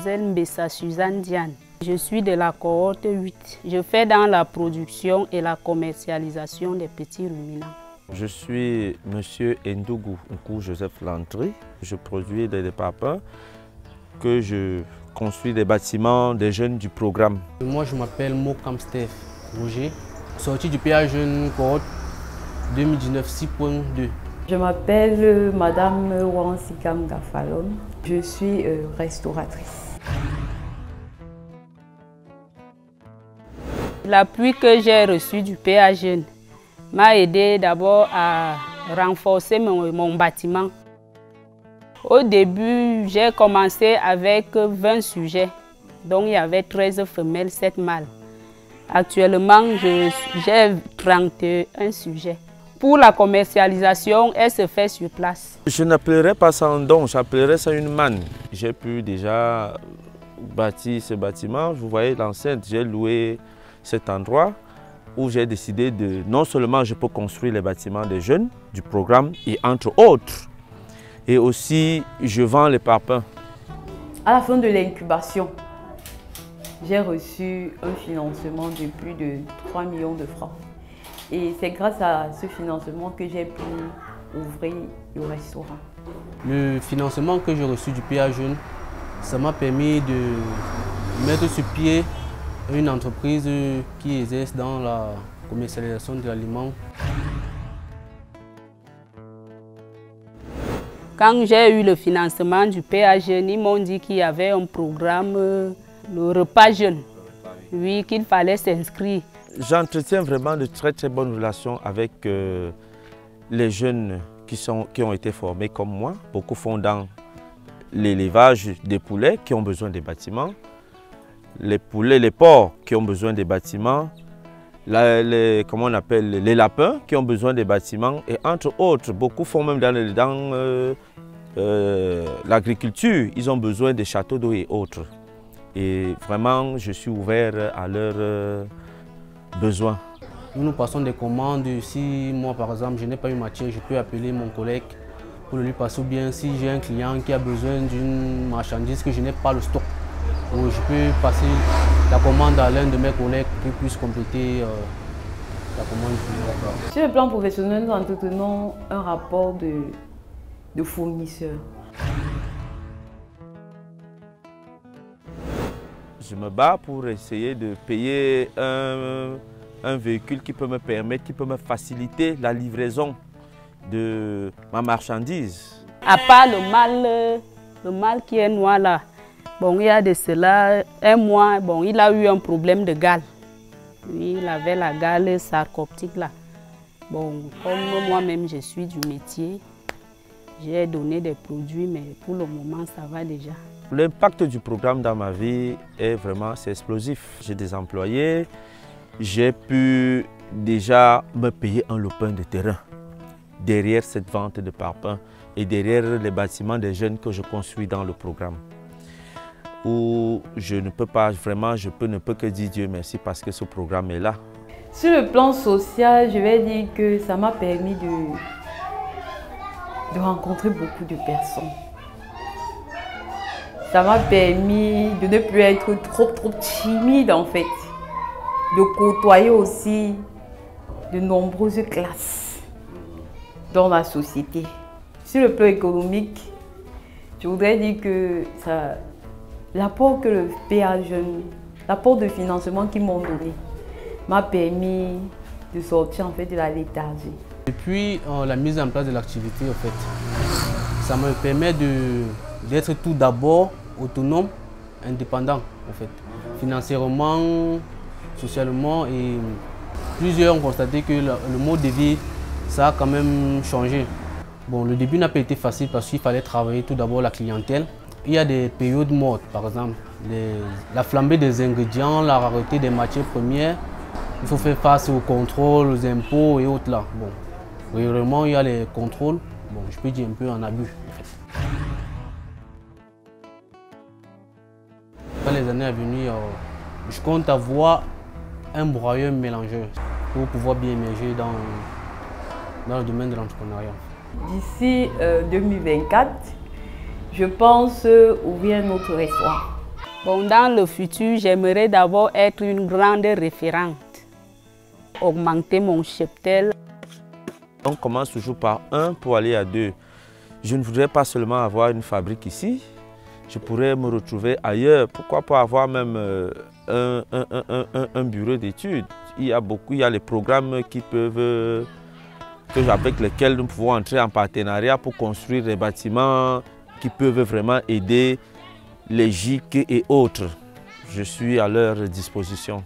mademoiselle Mbessa Suzanne Diane. Je suis de la cohorte 8. Je fais dans la production et la commercialisation des petits ruminants. Je suis monsieur Ndougou Nkou Joseph Lantry. Je produis des parpaings que je construis des bâtiments des jeunes du programme. Moi je m'appelle Mokam Steph Roger, sorti du PA Jeune cohorte 2019 6.2. Je m'appelle Madame Wansikam Gafalon. Je suis restauratrice. L'appui que j'ai reçu du PA Jeune m'a aidé d'abord à renforcer mon bâtiment. Au début, j'ai commencé avec 20 sujets, donc il y avait 13 femelles, 7 mâles. Actuellement, j'ai 31 sujets. Pour la commercialisation, elle se fait sur place. Je n'appellerais pas ça un don, j'appellerais ça une manne. J'ai pu déjà bâtir ce bâtiment. Vous voyez l'enceinte, j'ai loué cet endroit où j'ai décidé de, non seulement je peux construire les bâtiments des jeunes du programme et entre autres, et aussi je vends les parpaings. À la fin de l'incubation, j'ai reçu un financement de plus de 3 millions de francs. Et c'est grâce à ce financement que j'ai pu ouvrir le restaurant. Le financement que j'ai reçu du PA Jeune, ça m'a permis de mettre sur pied une entreprise qui exerce dans la commercialisation de l'aliment. Quand j'ai eu le financement du PA Jeune, ils m'ont dit qu'il y avait un programme, le repas jeune, oui, qu'il fallait s'inscrire. J'entretiens vraiment de très bonnes relations avec les jeunes qui ont été formés comme moi. Beaucoup font dans l'élevage des poulets qui ont besoin des bâtiments, les poulets, les porcs qui ont besoin des bâtiments, comment on appelle, les lapins qui ont besoin des bâtiments et entre autres, beaucoup font même dans l'agriculture, ils ont besoin des châteaux d'eau et autres. Et vraiment, je suis ouvert à leurs besoins. Nous passons des commandes. Si moi par exemple je n'ai pas eu matière, je peux appeler mon collègue pour le lui passer, ou bien si j'ai un client qui a besoin d'une marchandise que je n'ai pas le stock, ou je peux passer la commande à l'un de mes collègues qui puisse compléter la commande. Sur le plan professionnel, nous entretenons un rapport de fournisseurs. Je me bats pour essayer de payer un véhicule qui peut me permettre, qui peut me faciliter la livraison de ma marchandise. À part le mâle qui est noir là, bon, il y a de cela un mois, bon, il a eu un problème de gale. Oui, il avait la gale sarcoptique là. Bon, comme moi-même je suis du métier, j'ai donné des produits, mais pour le moment ça va déjà. L'impact du programme dans ma vie est vraiment explosif. J'ai des employés, j'ai pu déjà me payer un lopin de terrain derrière cette vente de parpaings et derrière les bâtiments des jeunes que je construis dans le programme. Où je ne peux pas vraiment, ne peux que dire Dieu merci parce que ce programme est là. Sur le plan social, je vais dire que ça m'a permis de rencontrer beaucoup de personnes. Ça m'a permis de ne plus être trop timide en fait, de côtoyer aussi de nombreuses classes dans la société. Sur le plan économique, je voudrais dire que l'apport que le PA Jeune, l'apport de financement qu'ils m'ont donné, m'a permis de sortir en fait de la léthargie. Depuis la mise en place de l'activité, en fait, ça me permet d'être tout d'abord autonome, indépendant en fait, financièrement, socialement, et plusieurs ont constaté que le mode de vie, ça a quand même changé. Bon, le début n'a pas été facile parce qu'il fallait travailler tout d'abord la clientèle. Il y a des périodes mortes, par exemple, la flambée des ingrédients, la rareté des matières premières. Il faut faire face aux contrôles, aux impôts et autres là. Bon, réellement, il y a les contrôles, bon, je peux dire un peu en abus en fait. Dans les années à venir, je compte avoir un broyeur mélangeur pour pouvoir bien émerger dans le domaine de l'entrepreneuriat. D'ici 2024, je pense ouvrir un autre restaurant. Bon, dans le futur, j'aimerais d'abord être une grande référente, augmenter mon cheptel. On commence toujours par 1 pour aller à 2. Je ne voudrais pas seulement avoir une fabrique ici, je pourrais me retrouver ailleurs. Pourquoi pas avoir même un bureau d'études. Il y a les programmes avec lesquels nous pouvons entrer en partenariat pour construire des bâtiments qui peuvent vraiment aider les GIC et autres. Je suis à leur disposition.